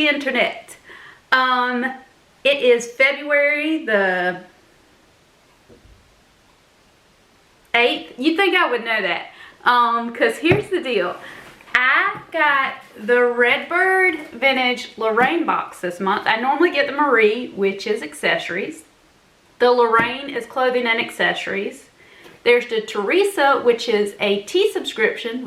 the internet. It is February the 8th. You'd think I would know that. Because here's the deal. I got the Redbird Vintage Lorraine box this month. I normally get the Marie, which is accessories. The Lorraine is clothing and accessories. There's the Teresa, which is a tea subscription,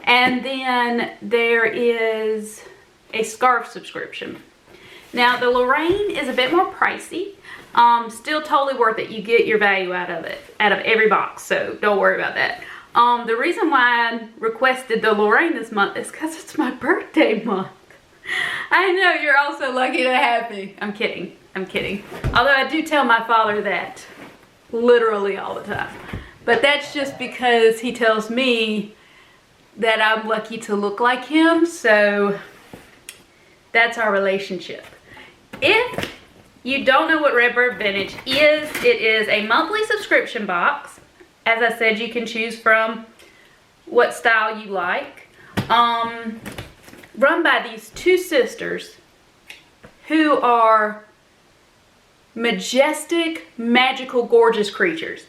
and then there is a scarf subscription. Now the Lorraine is a bit more pricey. Still totally worth it. You get your value out of it, out of every box, so don't worry about that. The reason why I requested the Lorraine this month is because it's my birthday month. I know, you're all so lucky to have me. I'm kidding. I'm kidding. Although I do tell my father that literally all the time. But that's just because he tells me that I'm lucky to look like him. So that's our relationship. If you don't know what Redbird Vintage is, it is a monthly subscription box. As I said, you can choose from what style you like. Run by these two sisters who are majestic, magical, gorgeous creatures.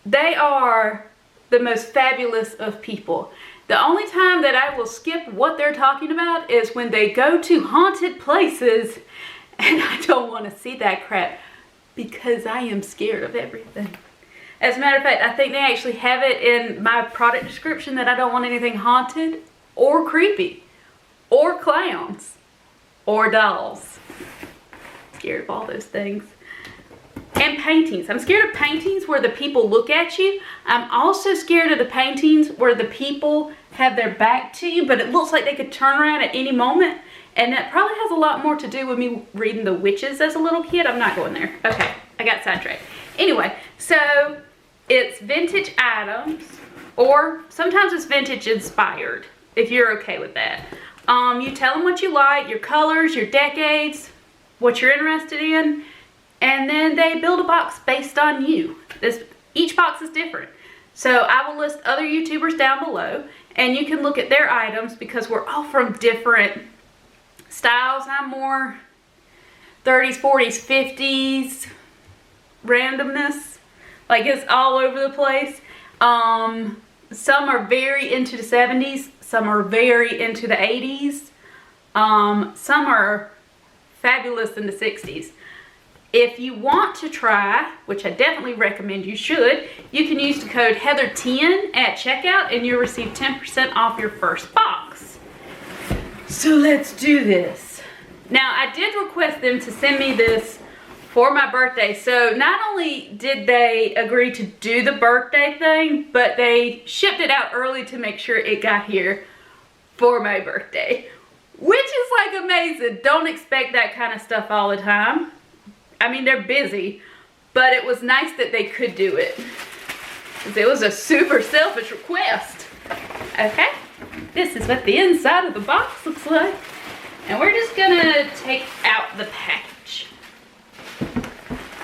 They are the most fabulous of people. The only time that I will skip what they're talking about is when they go to haunted places, and I don't want to see that crap because I am scared of everything. As a matter of fact, I think they actually have it in my product description that I don't want anything haunted or creepy or clowns or dolls. Scared of all those things. And paintings. I'm scared of paintings where the people look at you. I'm also scared of the paintings where the people have their back to you, but it looks like they could turn around at any moment. And that probably has a lot more to do with me reading The Witches as a little kid. I'm not going there. Okay, I got sidetracked. Anyway, so it's vintage items, or sometimes it's vintage inspired, if you're okay with that. You tell them what you like, your colors, your decades, what you're interested in, and then they build a box based on you. Each box is different. So I will list other YouTubers down below, and you can look at their items because we're all from different styles. I'm more 30s, 40s, 50s, randomness. Like, it's all over the place. Some are very into the 70s. Some are very into the 80s. Some are fabulous in the 60s. If you want to try, which I definitely recommend you should, you can use the code Heather10 at checkout and you'll receive 10% off your first box. So let's do this. Now, I did request them to send me this for my birthday. So not only did they agree to do the birthday thing, but they shipped it out early to make sure it got here for my birthday, which is like amazing. Don't expect that kind of stuff all the time. I mean, they're busy, but it was nice that they could do it. It was a super selfish request. Okay, this is what the inside of the box looks like. And we're just gonna take out the package.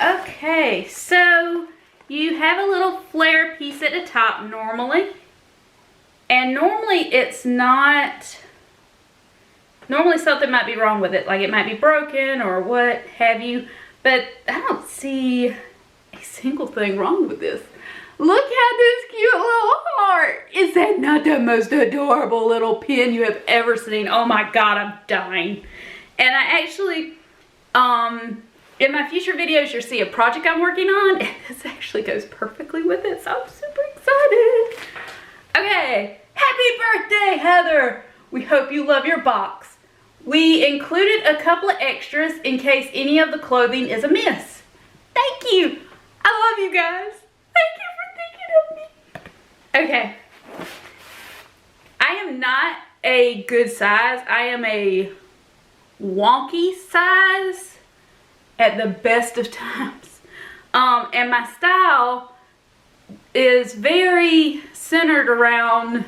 Okay, so you have a little flare piece at the top normally. And normally it's not, normally something might be wrong with it. Like it might be broken or what have you. But I don't see a single thing wrong with this. Look at this cute little heart. Is that not the most adorable little pin you have ever seen? Oh my God, I'm dying. And I actually, in my future videos, you'll see a project I'm working on. And this actually goes perfectly with it, so I'm super excited. Okay, happy birthday, Heather. We hope you love your box. We included a couple of extras in case any of the clothing is amiss. Thank you. I love you guys. Thank you for thinking of me. Okay. I am not a good size. I am a wonky size at the best of times. And my style is very centered around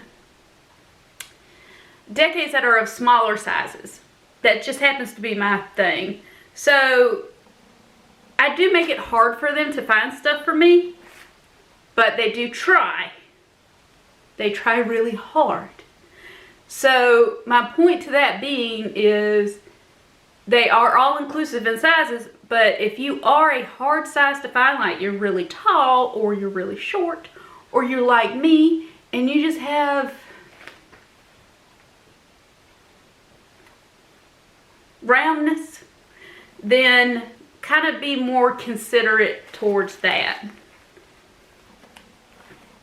decades that are of smaller sizes. That just happens to be my thing. So I do make it hard for them to find stuff for me, but they do try. They try really hard. So my point to that being is they are all inclusive in sizes, but if you are a hard size to find, like you're really tall or you're really short or you're like me and you just have roundness, then kind of be more considerate towards that.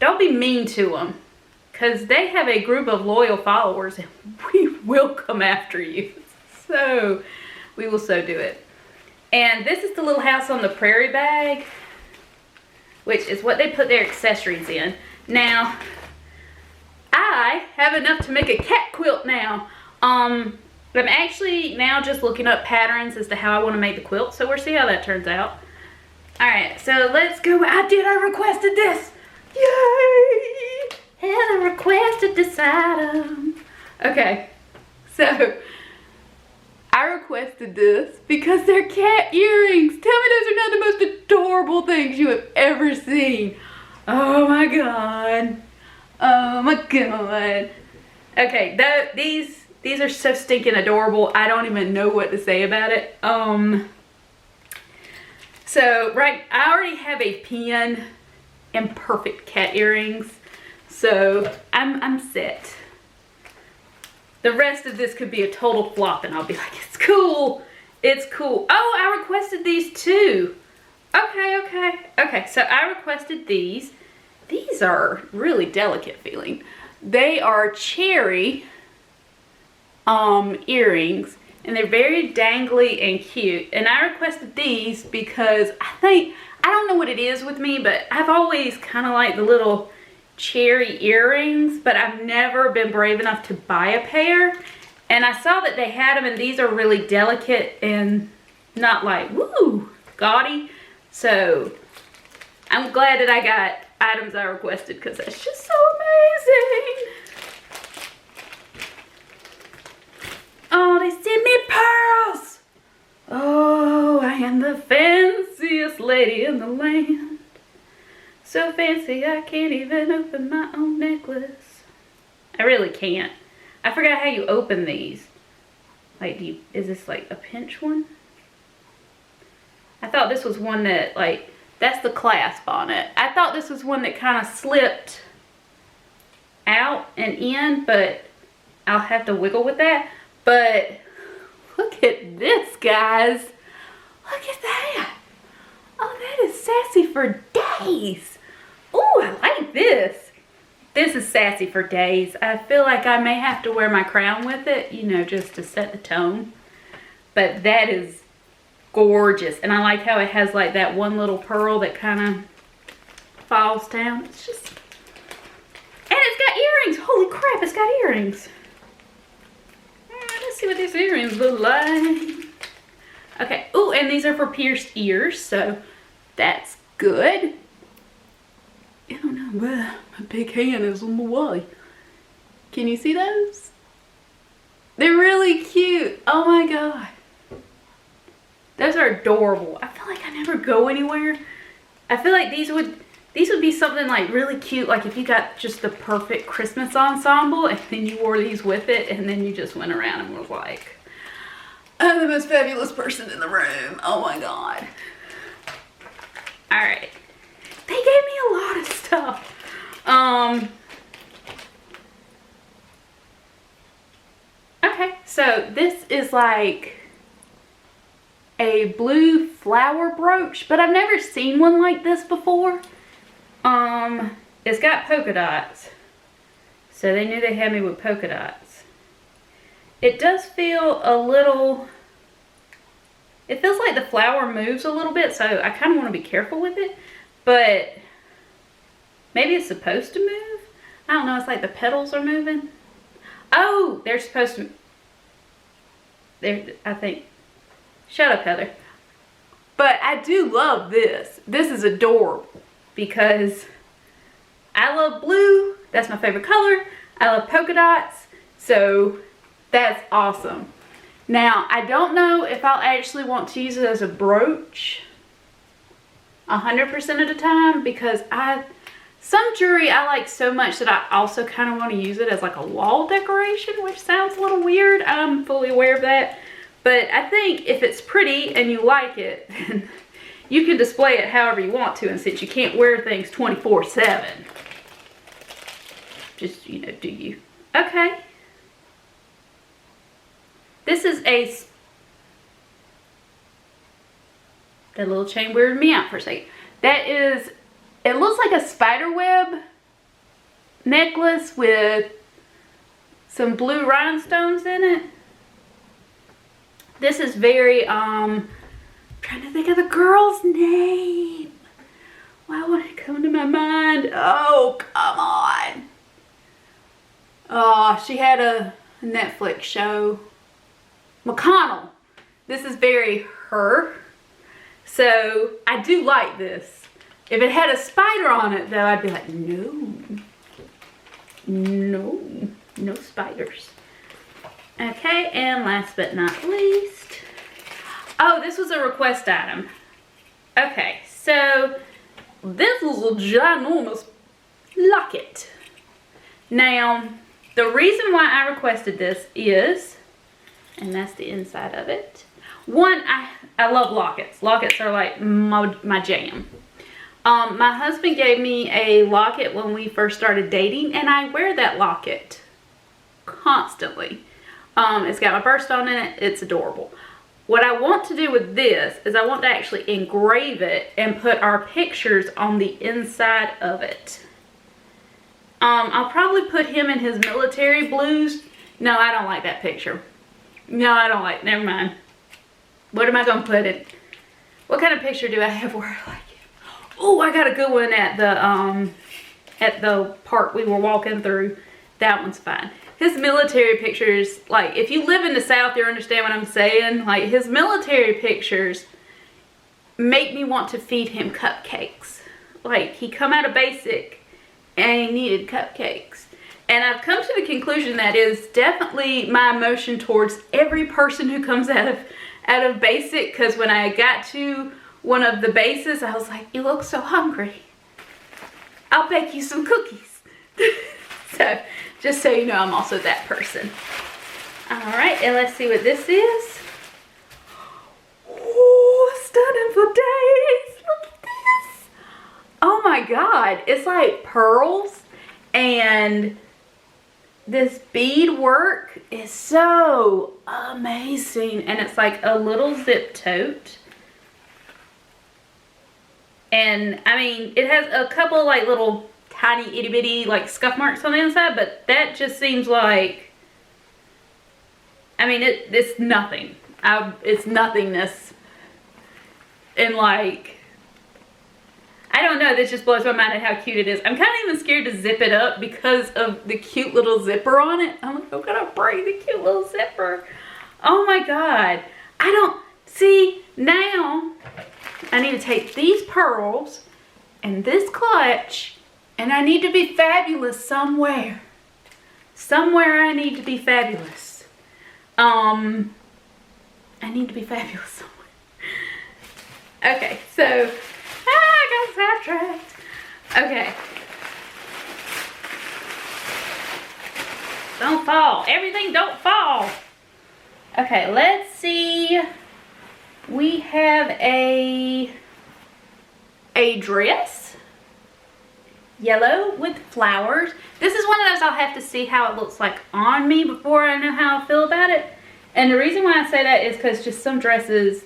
Don't be mean to them, because they have a group of loyal followers and we will come after you. So we will so do it. And this is the Little House on the Prairie bag, which is what they put their accessories in. Now, I have enough to make a cat quilt now. I'm actually now just looking up patterns as to how I want to make the quilt, so we'll see how that turns out. Alright, so let's go. I requested this. Yay! Hannah requested this item. Okay, so I requested this because they're cat earrings. Tell me those are not the most adorable things you have ever seen. Oh my god. Oh my god. Okay, these are so stinking adorable. I don't even know what to say about it. So right, I already have a pen and perfect cat earrings, so I'm set. The rest of this could be a total flop and I'll be like, it's cool. It's cool. Oh, I requested these too. Okay, so I requested these. These are really delicate feeling. They are cherry earrings, and they're very dangly and cute. And I requested these because I don't know what it is with me, but I've always kind of liked the little cherry earrings, but I've never been brave enough to buy a pair. And I saw that they had them, and these are really delicate and not like, woo, gaudy. So I'm glad that I got items I requested, because that's just so amazing. Oh, they sent me pearls. Oh, I am the fanciest lady in the land. So fancy I can't even open my own necklace. I really can't. I forgot how you open these. Like, is this like a pinch one? I thought this was one that, like, that's the clasp on it. I thought this was one that kind of slipped out and in, but I'll have to wiggle with that. But look at this, guys. Look at that. Oh, that is sassy for days. Oh, I like this. This is sassy for days. I feel like I may have to wear my crown with it, you know, just to set the tone. But that is gorgeous. And I like how it has like that one little pearl that kind of falls down. It's just... And it's got earrings. Holy crap, it's got earrings. Let's see what these earrings look like. Okay. Oh, and these are for pierced ears, so that's good. I don't know, but my big hand is on the way. Can you see those? They're really cute. Oh my god. Those are adorable. I feel like I never go anywhere. I feel like these would be something like really cute, like if you got just the perfect Christmas ensemble and then you wore these with it and then you just went around and was like, I'm the most fabulous person in the room. Oh my god. Alright. They gave me a lot of stuff. Okay, so this is like a blue flower brooch, but I've never seen one like this before. It's got polka dots, so they knew they had me with polka dots. It does feel a little, it feels like the flower moves a little bit, so I kind of want to be careful with it, but maybe it's supposed to move. I don't know, it's like the petals are moving. Oh, they're supposed to, I think, shut up, Heather. But I do love this. This is adorable because I love blue. That's my favorite color. I love polka dots. So that's awesome. Now, I don't know if I'll actually want to use it as a brooch 100% of the time, because Some jewelry I like so much that I also kind of want to use it as like a wall decoration, which sounds a little weird. I'm fully aware of that. But I think if it's pretty and you like it, then you can display it however you want to. And since you can't wear things 24/7, just, you know, do you. Okay. This is that little chain weirded me out for a second. That is, it looks like a spider web necklace with some blue rhinestones in it. This is very, I'm trying to think of the girl's name. Why would it come to my mind? Oh, come on. Oh, she had a Netflix show. McConnell. This is very her. So I do like this. If it had a spider on it though, I'd be like, no. No. No spiders. Okay, and last but not least. Oh, this was a request item. Okay, so this was a ginormous locket. Now, the reason why I requested this is, and that's the inside of it. One, I love lockets. Lockets are like my jam. My husband gave me a locket when we first started dating, and I wear that locket constantly. It's got my birthstone in it. It's adorable. What I want to do with this is I want to actually engrave it and put our pictures on the inside of it. I'll probably put him in his military blues. No, I don't like that picture. No, I don't like, never mind. What am I going to put it? What kind of picture do I have where I like it? Oh, I got a good one at the park we were walking through. That one's fine. His military pictures, like, if you live in the South, you understand what I'm saying. Like, his military pictures make me want to feed him cupcakes. Like, he come out of basic and he needed cupcakes. And I've come to the conclusion that is definitely my emotion towards every person who comes out of basic. Because when I got to one of the bases, I was like, you look so hungry. I'll bake you some cookies. So, just so you know, I'm also that person. Alright, and let's see what this is. Oh, stunning for days. Look at this. Oh my god. It's like pearls, and this bead work is so amazing. And it's like a little zip tote. And I mean, it has a couple like little tiny itty bitty like scuff marks on the inside, but that just seems like, I mean, it's nothing. It's nothingness. And like, I don't know, this just blows my mind at how cute it is. I'm kind of even scared to zip it up because of the cute little zipper on it. I'm like, I'm gonna break the cute little zipper. Oh my god. I don't, see, now I need to take these pearls and this clutch, and I need to be fabulous somewhere. Somewhere I need to be fabulous. I need to be fabulous somewhere. Okay, so, I got sidetracked. Okay. Don't fall. Everything don't fall. Okay, let's see. We have a dress. Yellow with flowers. This is one of those I'll have to see how it looks like on me before I know how I feel about it. And the reason why I say that is because just some dresses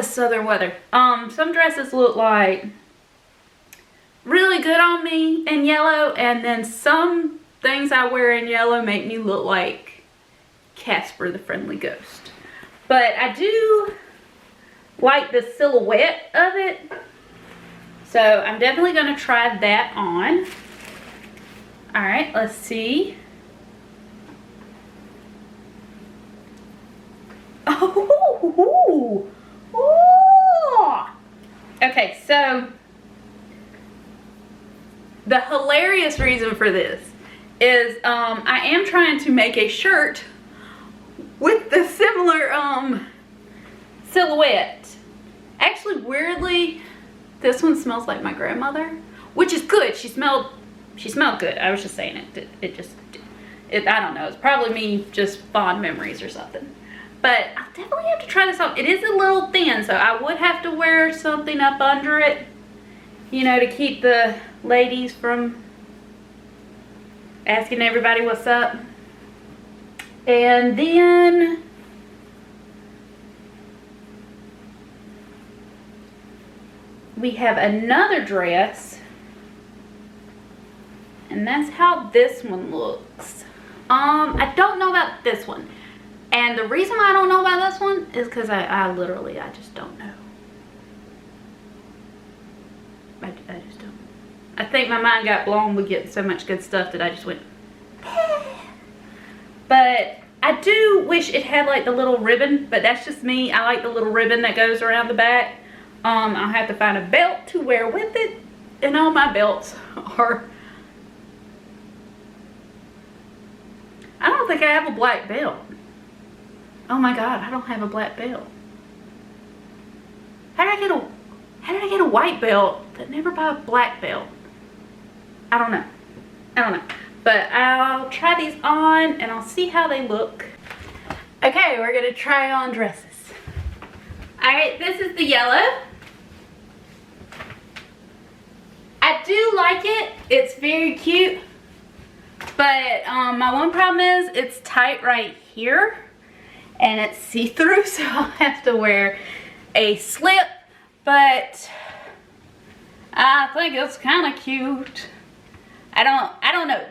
southern weather. Some dresses look like really good on me in yellow, and then some things I wear in yellow make me look like Casper the Friendly Ghost. But I do like the silhouette of it. So I'm definitely going to try that on. Alright, let's see. Oh! Okay, so the hilarious reason for this is I am trying to make a shirt with the similar silhouette. Actually, weirdly, This one smells like my grandmother, which is good. She smelled good. I was just saying I don't know. It's probably me just fond memories or something. But I'll definitely have to try this out. It is a little thin, so I would have to wear something up under it, you know, to keep the ladies from asking everybody what's up. And then we have another dress, and that's how this one looks. I don't know about this one, and the reason why I don't know about this one is because I literally just don't know. I just don't. I think my mind got blown with getting so much good stuff that I just went but I do wish it had like the little ribbon, but that's just me. I like the little ribbon that goes around the back. I'll have to find a belt to wear with it, and all my belts are, I don't think I have a black belt. Oh my god, I don't have a black belt. How did I get a white belt but never buy a black belt? I don't know. But I'll try these on and I'll see how they look. Okay, we're gonna try on dresses. Alright, this is the yellow. I do like it. It's very cute. But my one problem is it's tight right here and it's see-through, so I'll have to wear a slip. But I think it's kind of cute. I don't know.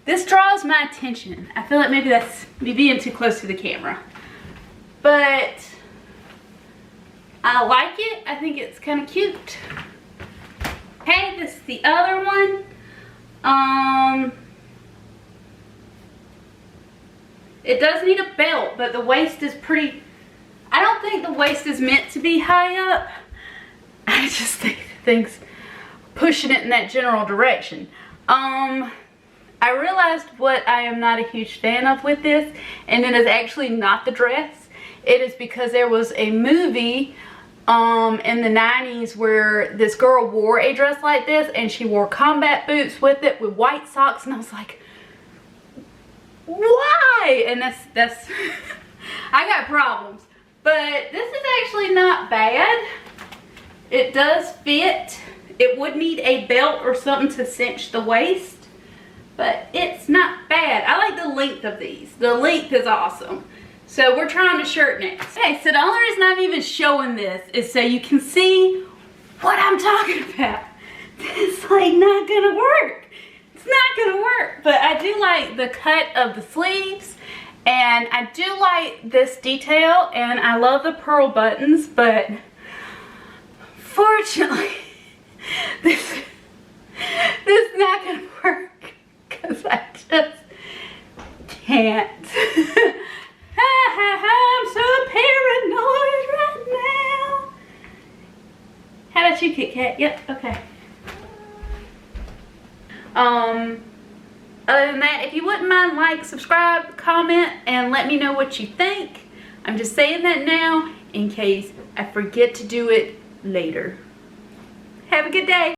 This draws my attention. I feel like maybe that's me being too close to the camera. But I like it. I think it's kind of cute. Okay, this is the other one. It does need a belt, but the waist is pretty, I don't think the waist is meant to be high up. I just think things pushing it in that general direction. I realized what I am not a huge fan of with this, and it is actually not the dress. It is because there was a movie in the 90s where this girl wore a dress like this, and she wore combat boots with it with white socks, and I was like, why? And that's I got problems. But this is actually not bad. It does fit. It would need a belt or something to cinch the waist, but it's not bad. I like the length of these. The length is awesome. So we're trying the shirt next. Okay, so the only reason I'm even showing this is so you can see what I'm talking about. It's like not gonna work. It's not gonna work, but I do like the cut of the sleeves, and I do like this detail, and I love the pearl buttons, but fortunately, this is not gonna work because I just can't. I'm so paranoid right now. How about you, Kit Kat? Yep, okay. Other than that, if you wouldn't mind, like, subscribe, comment, and let me know what you think. I'm just saying that now in case I forget to do it later. Have a good day.